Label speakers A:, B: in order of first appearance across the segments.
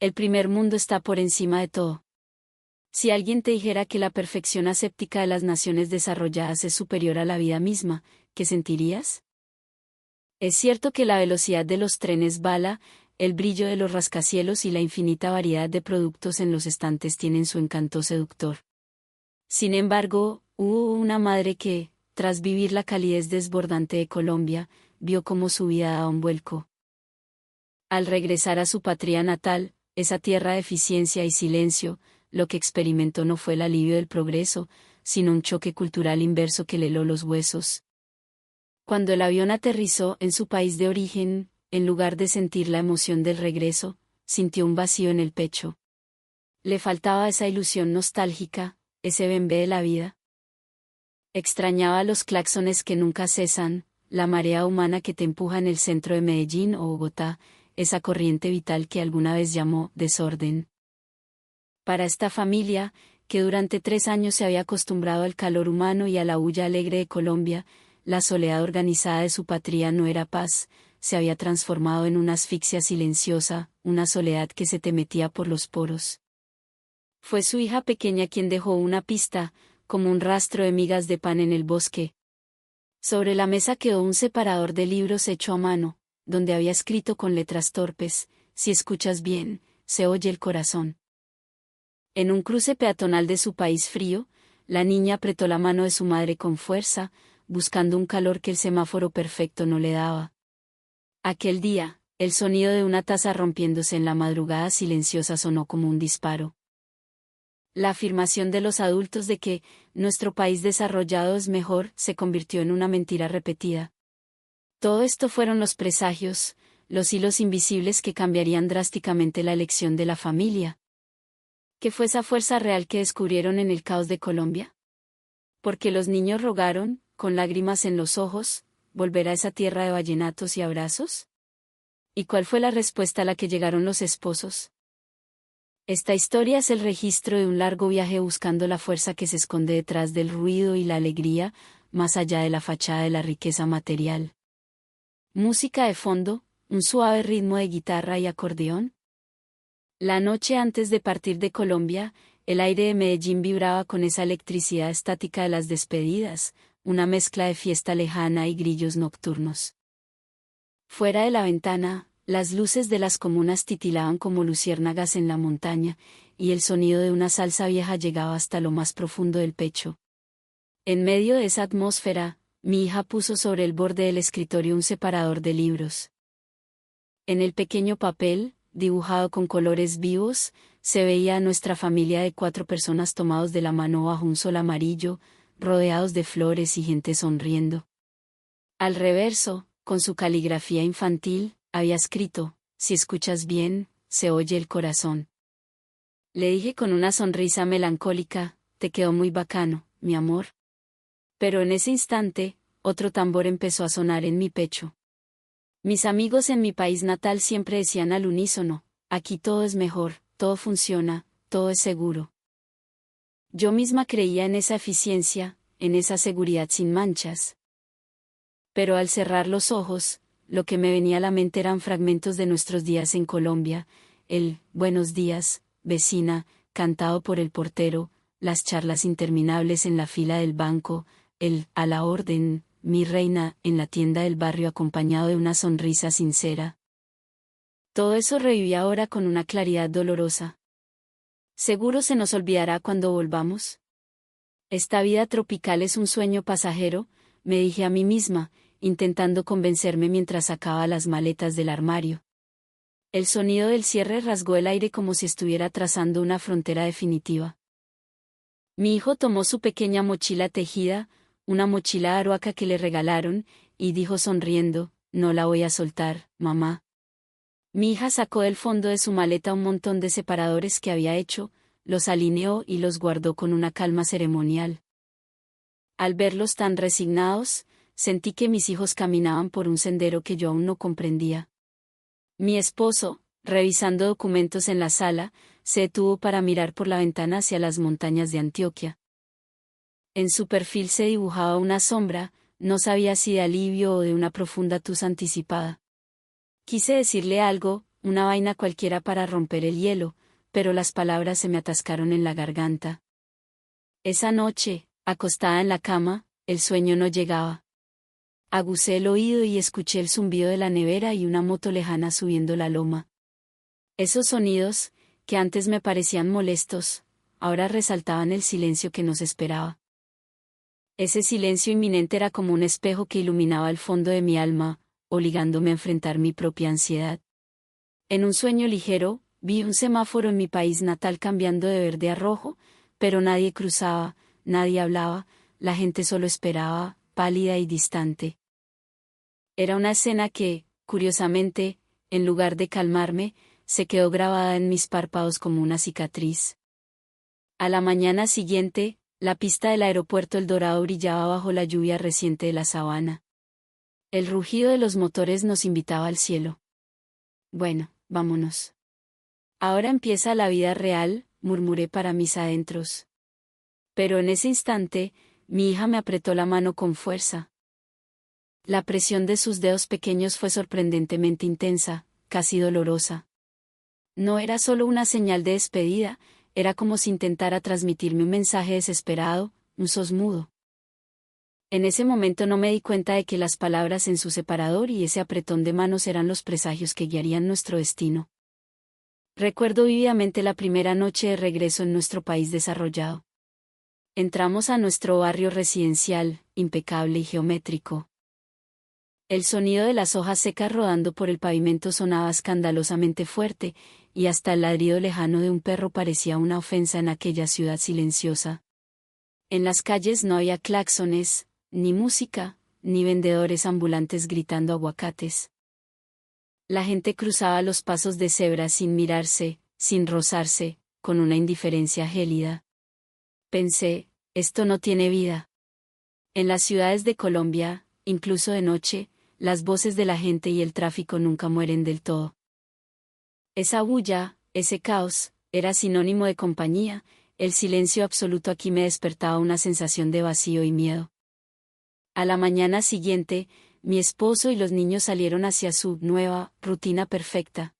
A: El primer mundo está por encima de todo. Si alguien te dijera que la perfección aséptica de las naciones desarrolladas es superior a la vida misma, ¿qué sentirías? Es cierto que la velocidad de los trenes bala, el brillo de los rascacielos y la infinita variedad de productos en los estantes tienen su encanto seductor. Sin embargo, hubo una madre que, tras vivir la calidez desbordante de Colombia, vio cómo su vida daba un vuelco. Al regresar a su patria natal, esa tierra de eficiencia y silencio, lo que experimentó no fue el alivio del progreso, sino un choque cultural inverso que le heló los huesos. Cuando el avión aterrizó en su país de origen, en lugar de sentir la emoción del regreso, sintió un vacío en el pecho. Le faltaba esa ilusión nostálgica, ese bembé de la vida. Extrañaba los claxones que nunca cesan, la marea humana que te empuja en el centro de Medellín o Bogotá, esa corriente vital que alguna vez llamó desorden. Para esta familia, que durante 3 años se había acostumbrado al calor humano y a la huya alegre de Colombia, la soledad organizada de su patria no era paz, se había transformado en una asfixia silenciosa, una soledad que se te metía por los poros. Fue su hija pequeña quien dejó una pista, como un rastro de migas de pan en el bosque. Sobre la mesa quedó un separador de libros hecho a mano, donde había escrito con letras torpes: si escuchas bien, se oye el corazón. En un cruce peatonal de su país frío, la niña apretó la mano de su madre con fuerza, buscando un calor que el semáforo perfecto no le daba. Aquel día, el sonido de una taza rompiéndose en la madrugada silenciosa sonó como un disparo. La afirmación de los adultos de que nuestro país desarrollado es mejor se convirtió en una mentira repetida. Todo esto fueron los presagios, los hilos invisibles que cambiarían drásticamente la elección de la familia. ¿Qué fue esa fuerza real que descubrieron en el caos de Colombia? Porque los niños rogaron, con lágrimas en los ojos, volver a esa tierra de vallenatos y abrazos. ¿Y cuál fue la respuesta a la que llegaron los esposos? Esta historia es el registro de un largo viaje buscando la fuerza que se esconde detrás del ruido y la alegría, más allá de la fachada de la riqueza material. Música de fondo, un suave ritmo de guitarra y acordeón. La noche antes de partir de Colombia, el aire de Medellín vibraba con esa electricidad estática de las despedidas, una mezcla de fiesta lejana y grillos nocturnos. Fuera de la ventana, las luces de las comunas titilaban como luciérnagas en la montaña, y el sonido de una salsa vieja llegaba hasta lo más profundo del pecho. En medio de esa atmósfera, mi hija puso sobre el borde del escritorio un separador de libros. En el pequeño papel, dibujado con colores vivos, se veía a nuestra familia de 4 personas tomados de la mano bajo un sol amarillo, rodeados de flores y gente sonriendo. Al reverso, con su caligrafía infantil, había escrito: si escuchas bien, se oye el corazón. Le dije con una sonrisa melancólica: te quedó muy bacano, mi amor. Pero en ese instante, otro tambor empezó a sonar en mi pecho. Mis amigos en mi país natal siempre decían al unísono: aquí todo es mejor, todo funciona, todo es seguro. Yo misma creía en esa eficiencia, en esa seguridad sin manchas. Pero al cerrar los ojos, lo que me venía a la mente eran fragmentos de nuestros días en Colombia, el "buenos días, vecina", cantado por el portero, las charlas interminables en la fila del banco, el "a la orden, mi reina", en la tienda del barrio acompañado de una sonrisa sincera. Todo eso revivía ahora con una claridad dolorosa. ¿Seguro se nos olvidará cuando volvamos? Esta vida tropical es un sueño pasajero, me dije a mí misma, intentando convencerme mientras sacaba las maletas del armario. El sonido del cierre rasgó el aire como si estuviera trazando una frontera definitiva. Mi hijo tomó su pequeña mochila tejida, una mochila aruaca que le regalaron, y dijo sonriendo: no la voy a soltar, mamá. Mi hija sacó del fondo de su maleta un montón de separadores que había hecho, los alineó y los guardó con una calma ceremonial. Al verlos tan resignados, sentí que mis hijos caminaban por un sendero que yo aún no comprendía. Mi esposo, revisando documentos en la sala, se detuvo para mirar por la ventana hacia las montañas de Antioquia. En su perfil se dibujaba una sombra, no sabía si de alivio o de una profunda tusa anticipada. Quise decirle algo, una vaina cualquiera para romper el hielo, pero las palabras se me atascaron en la garganta. Esa noche, acostada en la cama, el sueño no llegaba. Aguzé el oído y escuché el zumbido de la nevera y una moto lejana subiendo la loma. Esos sonidos, que antes me parecían molestos, ahora resaltaban el silencio que nos esperaba. Ese silencio inminente era como un espejo que iluminaba el fondo de mi alma, obligándome a enfrentar mi propia ansiedad. En un sueño ligero, vi un semáforo en mi país natal cambiando de verde a rojo, pero nadie cruzaba, nadie hablaba, la gente solo esperaba, pálida y distante. Era una escena que, curiosamente, en lugar de calmarme, se quedó grabada en mis párpados como una cicatriz. A la mañana siguiente, la pista del aeropuerto El Dorado brillaba bajo la lluvia reciente de la sabana. El rugido de los motores nos invitaba al cielo. Bueno, vámonos. Ahora empieza la vida real, murmuré para mis adentros. Pero en ese instante, mi hija me apretó la mano con fuerza. La presión de sus dedos pequeños fue sorprendentemente intensa, casi dolorosa. No era solo una señal de despedida, era como si intentara transmitirme un mensaje desesperado, un sosmudo. En ese momento no me di cuenta de que las palabras en su separador y ese apretón de manos eran los presagios que guiarían nuestro destino. Recuerdo vívidamente la primera noche de regreso en nuestro país desarrollado. Entramos a nuestro barrio residencial, impecable y geométrico. El sonido de las hojas secas rodando por el pavimento sonaba escandalosamente fuerte, y hasta el ladrido lejano de un perro parecía una ofensa en aquella ciudad silenciosa. En las calles no había claxones, ni música, ni vendedores ambulantes gritando aguacates. La gente cruzaba los pasos de cebra sin mirarse, sin rozarse, con una indiferencia gélida. Pensé, esto no tiene vida. En las ciudades de Colombia, incluso de noche, las voces de la gente y el tráfico nunca mueren del todo. Esa bulla, ese caos, era sinónimo de compañía, el silencio absoluto aquí me despertaba una sensación de vacío y miedo. A la mañana siguiente, mi esposo y los niños salieron hacia su nueva rutina perfecta.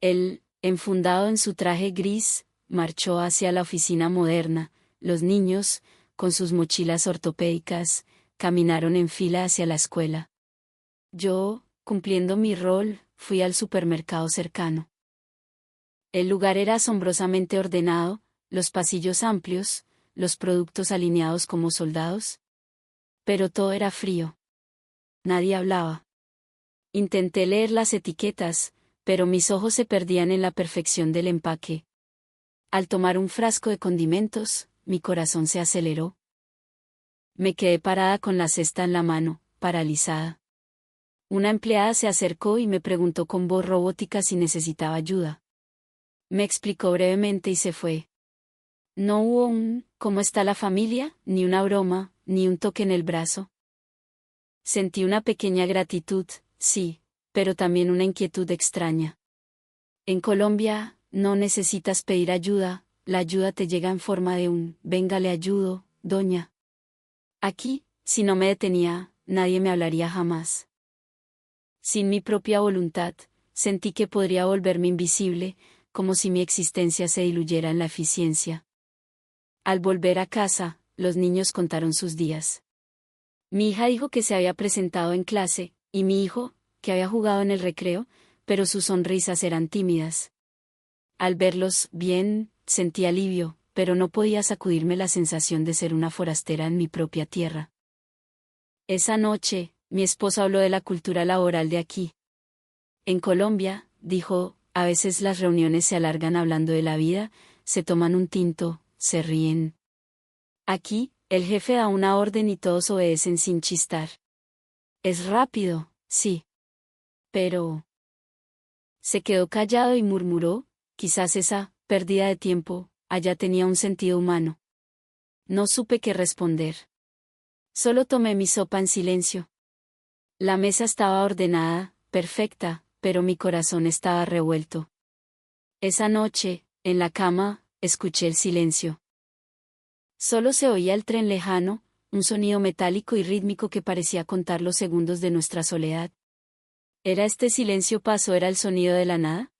A: Él, enfundado en su traje gris, marchó hacia la oficina moderna, los niños, con sus mochilas ortopédicas, caminaron en fila hacia la escuela. Yo, cumpliendo mi rol, fui al supermercado cercano. El lugar era asombrosamente ordenado, los pasillos amplios, los productos alineados como soldados. Pero todo era frío. Nadie hablaba. Intenté leer las etiquetas, pero mis ojos se perdían en la perfección del empaque. Al tomar un frasco de condimentos, mi corazón se aceleró. Me quedé parada con la cesta en la mano, paralizada. Una empleada se acercó y me preguntó con voz robótica si necesitaba ayuda. Me explicó brevemente y se fue. No hubo ¿cómo está la familia?, ni una broma, ni un toque en el brazo. Sentí una pequeña gratitud, sí, pero también una inquietud extraña. En Colombia, no necesitas pedir ayuda, la ayuda te llega en forma de venga le ayudo, doña. Aquí, si no me detenía, nadie me hablaría jamás. Sin mi propia voluntad, sentí que podría volverme invisible, como si mi existencia se diluyera en la eficiencia. Al volver a casa, los niños contaron sus días. Mi hija dijo que se había presentado en clase, y mi hijo, que había jugado en el recreo, pero sus sonrisas eran tímidas. Al verlos bien, sentí alivio, pero no podía sacudirme la sensación de ser una forastera en mi propia tierra. Esa noche, mi esposo habló de la cultura laboral de aquí. En Colombia, dijo, a veces las reuniones se alargan hablando de la vida, se toman un tinto, se ríen. Aquí, el jefe da una orden y todos obedecen sin chistar. Es rápido, sí. Pero... Se quedó callado y murmuró, quizás esa pérdida de tiempo allá tenía un sentido humano. No supe qué responder. Solo tomé mi sopa en silencio. La mesa estaba ordenada, perfecta, pero mi corazón estaba revuelto. Esa noche, en la cama, escuché el silencio. Solo se oía el tren lejano, un sonido metálico y rítmico que parecía contar los segundos de nuestra soledad. ¿Era este silencio paz o era el sonido de la nada?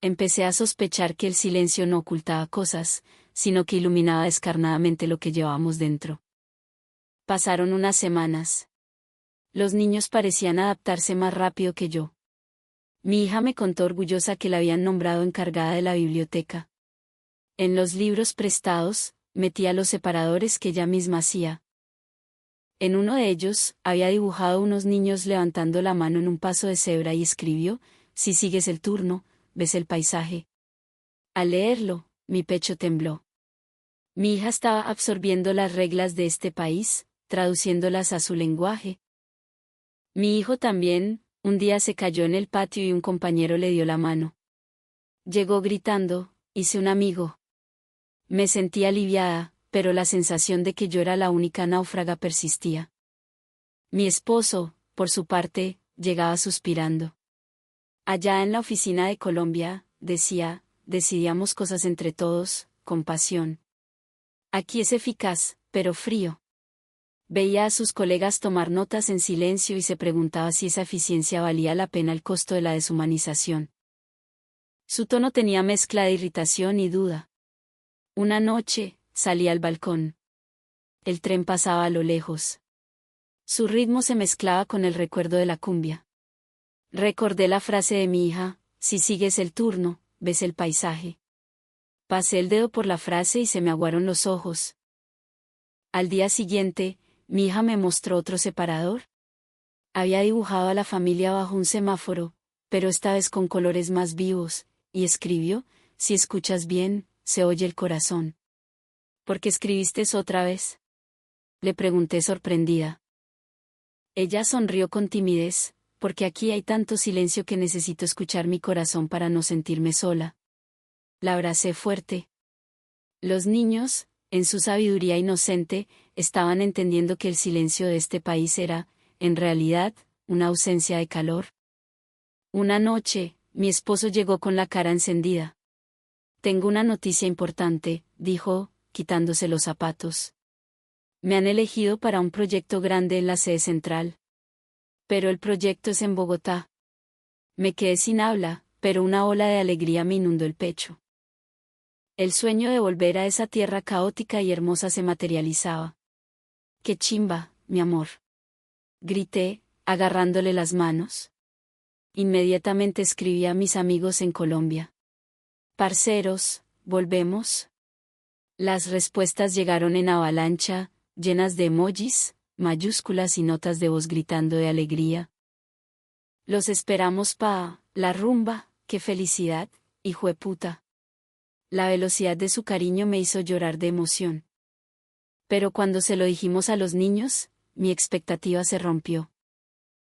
A: Empecé a sospechar que el silencio no ocultaba cosas, sino que iluminaba descarnadamente lo que llevábamos dentro. Pasaron unas semanas. Los niños parecían adaptarse más rápido que yo. Mi hija me contó orgullosa que la habían nombrado encargada de la biblioteca. En los libros prestados, metía los separadores que ella misma hacía. En uno de ellos, había dibujado unos niños levantando la mano en un paso de cebra y escribió: si sigues el turno, ves el paisaje. Al leerlo, mi pecho tembló. Mi hija estaba absorbiendo las reglas de este país, traduciéndolas a su lenguaje. Mi hijo también, un día se cayó en el patio y un compañero le dio la mano. Llegó gritando: hice un amigo. Me sentí aliviada, pero la sensación de que yo era la única náufraga persistía. Mi esposo, por su parte, llegaba suspirando. Allá en la oficina de Colombia, decía, decidíamos cosas entre todos, con pasión. Aquí es eficaz, pero frío. Veía a sus colegas tomar notas en silencio y se preguntaba si esa eficiencia valía la pena el costo de la deshumanización. Su tono tenía mezcla de irritación y duda. Una noche, salí al balcón. El tren pasaba a lo lejos. Su ritmo se mezclaba con el recuerdo de la cumbia. Recordé la frase de mi hija: si sigues el turno, ves el paisaje. Pasé el dedo por la frase y se me aguaron los ojos. Al día siguiente, mi hija me mostró otro separador. Había dibujado a la familia bajo un semáforo, pero esta vez con colores más vivos, y escribió: si escuchas bien, se oye el corazón. ¿Por qué escribiste eso otra vez?, le pregunté sorprendida. Ella sonrió con timidez: porque aquí hay tanto silencio que necesito escuchar mi corazón para no sentirme sola. La abracé fuerte. Los niños, en su sabiduría inocente, estaban entendiendo que el silencio de este país era, en realidad, una ausencia de calor. Una noche, mi esposo llegó con la cara encendida. Tengo una noticia importante, dijo, quitándose los zapatos. Me han elegido para un proyecto grande en la sede central. Pero el proyecto es en Bogotá. Me quedé sin habla, pero una ola de alegría me inundó el pecho. El sueño de volver a esa tierra caótica y hermosa se materializaba. ¡Qué chimba, mi amor!, grité, agarrándole las manos. Inmediatamente escribí a mis amigos en Colombia. Parceros, ¿volvemos? Las respuestas llegaron en avalancha, llenas de emojis, mayúsculas y notas de voz gritando de alegría. Los esperamos pa' la rumba, qué felicidad, hijueputa. La velocidad de su cariño me hizo llorar de emoción. Pero cuando se lo dijimos a los niños, mi expectativa se rompió.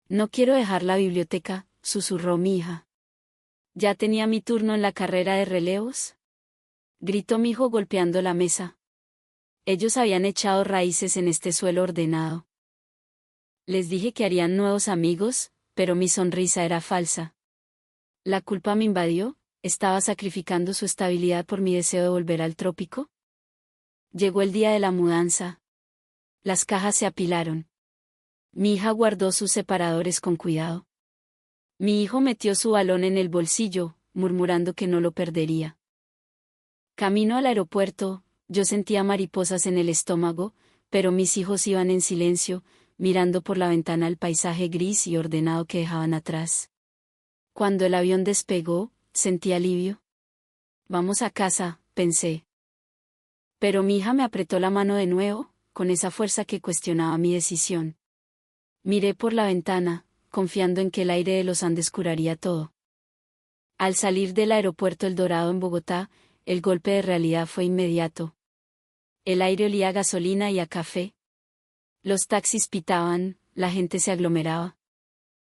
A: No quiero dejar la biblioteca, susurró mi hija. ¿Ya tenía mi turno en la carrera de relevos?, gritó mi hijo golpeando la mesa. Ellos habían echado raíces en este suelo ordenado. Les dije que harían nuevos amigos, pero mi sonrisa era falsa. La culpa me invadió. ¿Estaba sacrificando su estabilidad por mi deseo de volver al trópico? Llegó el día de la mudanza. Las cajas se apilaron. Mi hija guardó sus separadores con cuidado. Mi hijo metió su balón en el bolsillo, murmurando que no lo perdería. Camino al aeropuerto, yo sentía mariposas en el estómago, pero mis hijos iban en silencio, mirando por la ventana el paisaje gris y ordenado que dejaban atrás. Cuando el avión despegó, sentí alivio. Vamos a casa, pensé. Pero mi hija me apretó la mano de nuevo, con esa fuerza que cuestionaba mi decisión. Miré por la ventana, confiando en que el aire de los Andes curaría todo. Al salir del aeropuerto El Dorado en Bogotá, el golpe de realidad fue inmediato. El aire olía a gasolina y a café. Los taxis pitaban, la gente se aglomeraba.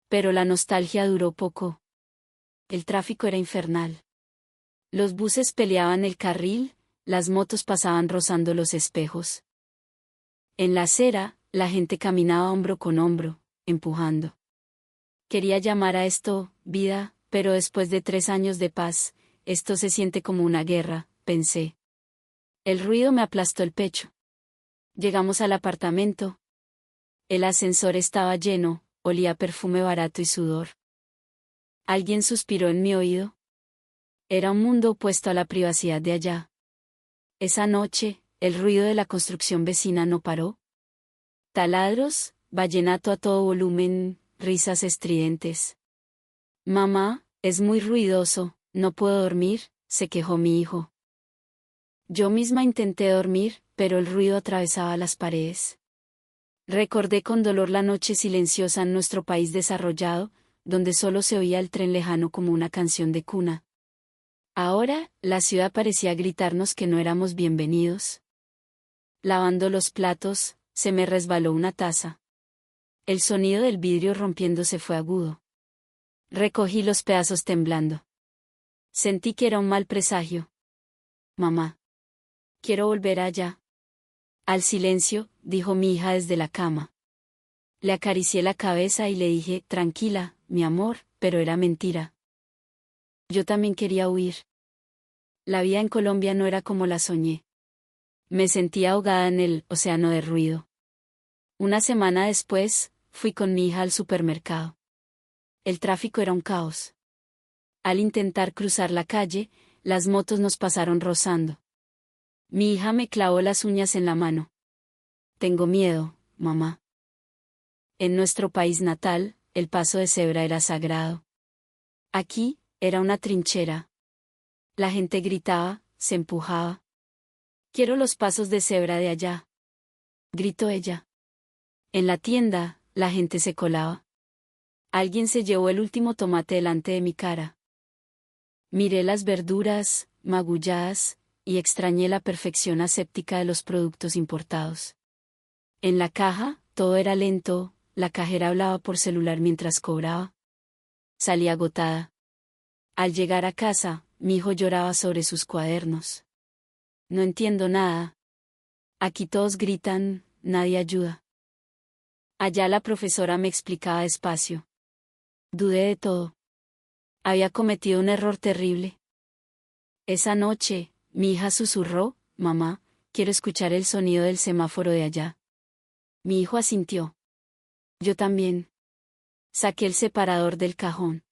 A: Pero la nostalgia duró poco. El tráfico era infernal. Los buses peleaban el carril, las motos pasaban rozando los espejos. En la acera, la gente caminaba hombro con hombro, empujando. Quería llamar a esto vida, pero después de 3 años de paz, esto se siente como una guerra, pensé. El ruido me aplastó el pecho. Llegamos al apartamento. El ascensor estaba lleno, olía a perfume barato y sudor. Alguien suspiró en mi oído. Era un mundo opuesto a la privacidad de allá. Esa noche, el ruido de la construcción vecina no paró. Taladros, vallenato a todo volumen, risas estridentes. Mamá, es muy ruidoso, no puedo dormir, se quejó mi hijo. Yo misma intenté dormir, pero el ruido atravesaba las paredes. Recordé con dolor la noche silenciosa en nuestro país desarrollado, donde solo se oía el tren lejano como una canción de cuna. Ahora, la ciudad parecía gritarnos que no éramos bienvenidos. Lavando los platos, se me resbaló una taza. El sonido del vidrio rompiéndose fue agudo. Recogí los pedazos temblando. Sentí que era un mal presagio. Mamá. Quiero volver allá. Al silencio, dijo mi hija desde la cama. Le acaricié la cabeza y le dije, tranquila, mi amor, pero era mentira. Yo también quería huir. La vida en Colombia no era como la soñé. Me sentía ahogada en el océano de ruido. Una semana después, fui con mi hija al supermercado. El tráfico era un caos. Al intentar cruzar la calle, las motos nos pasaron rozando. Mi hija me clavó las uñas en la mano. Tengo miedo, mamá. En nuestro país natal, el paso de cebra era sagrado. Aquí, era una trinchera. La gente gritaba, se empujaba. Quiero los pasos de cebra de allá. Gritó ella. En la tienda, la gente se colaba. Alguien se llevó el último tomate delante de mi cara. Miré las verduras, magulladas, y extrañé la perfección aséptica de los productos importados. En la caja, todo era lento, la cajera hablaba por celular mientras cobraba. Salí agotada. Al llegar a casa, mi hijo lloraba sobre sus cuadernos. No entiendo nada. Aquí todos gritan, nadie ayuda. Allá la profesora me explicaba despacio. Dudé de todo. Había cometido un error terrible. Esa noche, mi hija susurró, mamá, quiero escuchar el sonido del semáforo de allá. Mi hijo asintió. Yo también. Saqué el separador del cajón.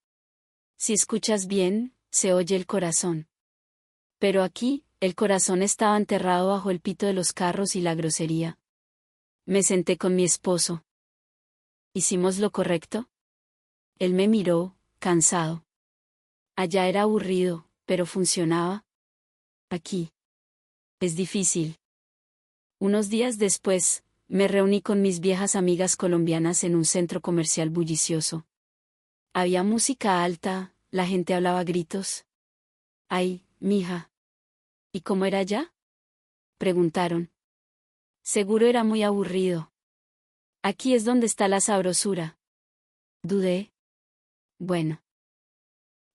A: Si escuchas bien, se oye el corazón. Pero aquí, el corazón estaba enterrado bajo el pito de los carros y la grosería. Me senté con mi esposo. ¿Hicimos lo correcto? Él me miró, cansado. Allá era aburrido, pero funcionaba. Aquí. Es difícil. Unos días después, me reuní con mis viejas amigas colombianas en un centro comercial bullicioso. Había música alta, la gente hablaba a gritos. Ay, mija. ¿Y cómo era allá? Preguntaron. Seguro era muy aburrido. Aquí es donde está la sabrosura. Dudé. Bueno.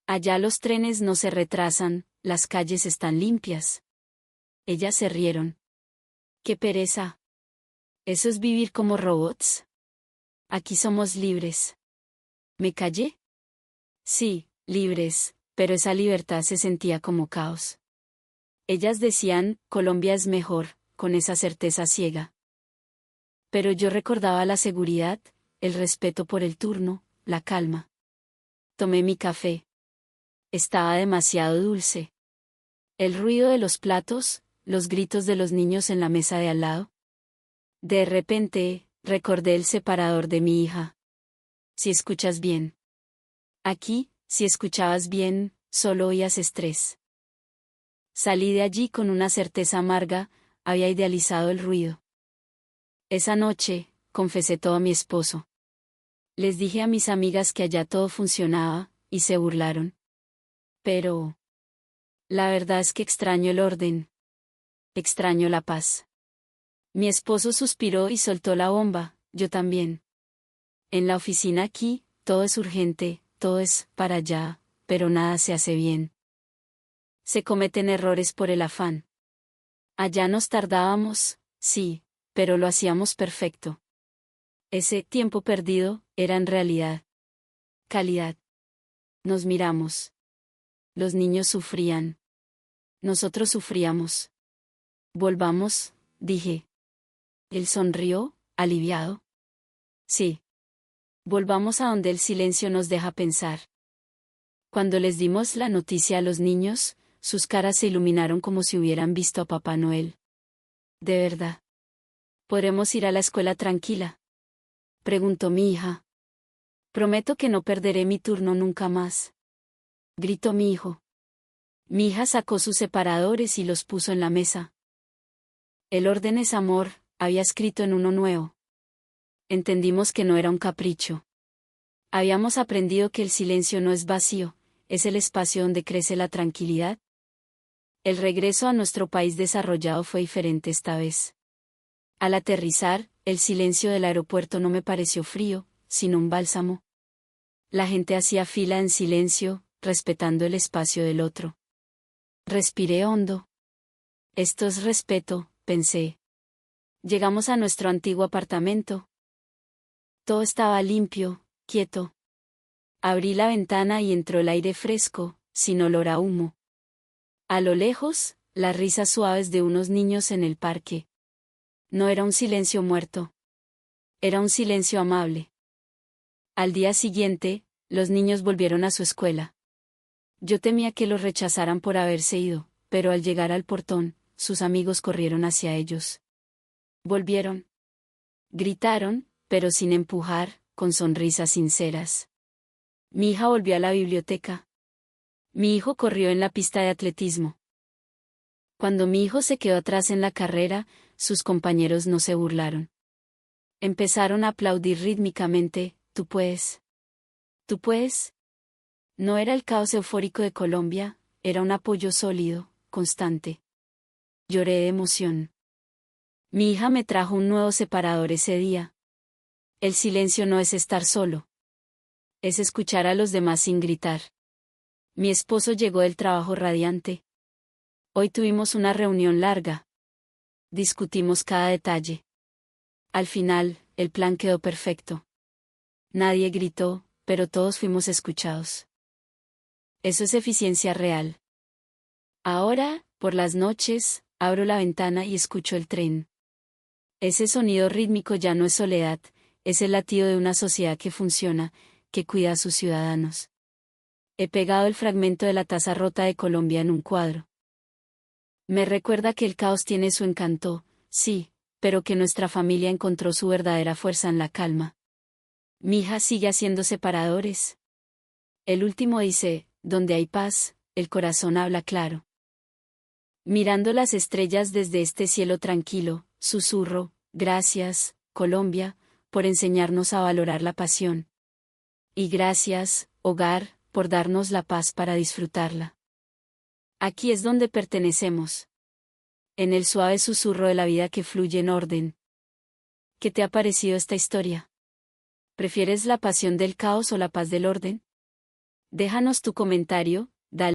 A: Allá los trenes no se retrasan, las calles están limpias. Ellas se rieron. ¡Qué pereza! ¿Eso es vivir como robots? Aquí somos libres. ¿Me callé? Sí, libres, pero esa libertad se sentía como caos. Ellas decían, Colombia es mejor, con esa certeza ciega. Pero yo recordaba la seguridad, el respeto por el turno, la calma. Tomé mi café. Estaba demasiado dulce. El ruido de los platos, los gritos de los niños en la mesa de al lado. De repente, recordé el separador de mi hija. Si escuchas bien. Aquí, si escuchabas bien, solo oías estrés. Salí de allí con una certeza amarga, había idealizado el ruido. Esa noche, confesé todo a mi esposo. Les dije a mis amigas que allá todo funcionaba, y se burlaron. Pero la verdad es que extraño el orden. Extraño la paz. Mi esposo suspiró y soltó la bomba, yo también. En la oficina aquí, todo es urgente, todo es para allá, pero nada se hace bien. Se cometen errores por el afán. Allá nos tardábamos, sí, pero lo hacíamos perfecto. Ese tiempo perdido era en realidad calidad. Nos miramos. Los niños sufrían. Nosotros sufríamos. Volvamos, dije. Él sonrió, aliviado. Sí. Volvamos a donde el silencio nos deja pensar. Cuando les dimos la noticia a los niños, sus caras se iluminaron como si hubieran visto a Papá Noel. ¿De verdad? ¿Podremos ir a la escuela tranquila?, preguntó mi hija. Prometo que no perderé mi turno nunca más, gritó mi hijo. Mi hija sacó sus separadores y los puso en la mesa. El orden es amor, había escrito en uno nuevo. Entendimos que no era un capricho. Habíamos aprendido que el silencio no es vacío, es el espacio donde crece la tranquilidad. El regreso a nuestro país desarrollado fue diferente esta vez. Al aterrizar, el silencio del aeropuerto no me pareció frío, sino un bálsamo. La gente hacía fila en silencio, respetando el espacio del otro. Respiré hondo. Esto es respeto, pensé. Llegamos a nuestro antiguo apartamento. Todo estaba limpio, quieto. Abrí la ventana y entró el aire fresco, sin olor a humo. A lo lejos, las risas suaves de unos niños en el parque. No era un silencio muerto. Era un silencio amable. Al día siguiente, los niños volvieron a su escuela. Yo temía que los rechazaran por haberse ido, pero al llegar al portón, sus amigos corrieron hacia ellos. Volvieron. Gritaron, pero sin empujar, con sonrisas sinceras. Mi hija volvió a la biblioteca. Mi hijo corrió en la pista de atletismo. Cuando mi hijo se quedó atrás en la carrera, sus compañeros no se burlaron. Empezaron a aplaudir rítmicamente, «¿Tú puedes? ¿Tú puedes?». No era el caos eufórico de Colombia, era un apoyo sólido, constante. Lloré de emoción. Mi hija me trajo un nuevo separador ese día. El silencio no es estar solo. Es escuchar a los demás sin gritar. Mi esposo llegó del trabajo radiante. Hoy tuvimos una reunión larga. Discutimos cada detalle. Al final, el plan quedó perfecto. Nadie gritó, pero todos fuimos escuchados. Eso es eficiencia real. Ahora, por las noches, abro la ventana y escucho el tren. Ese sonido rítmico ya no es soledad, es el latido de una sociedad que funciona, que cuida a sus ciudadanos. He pegado el fragmento de la taza rota de Colombia en un cuadro. Me recuerda que el caos tiene su encanto, sí, pero que nuestra familia encontró su verdadera fuerza en la calma. Mi hija sigue haciendo separadores. El último dice, donde hay paz, el corazón habla claro. Mirando las estrellas desde este cielo tranquilo, susurro, gracias, Colombia, por enseñarnos a valorar la pasión. Y gracias, hogar, por darnos la paz para disfrutarla. Aquí es donde pertenecemos. En el suave susurro de la vida que fluye en orden. ¿Qué te ha parecido esta historia? ¿Prefieres la pasión del caos o la paz del orden? Déjanos tu comentario, dale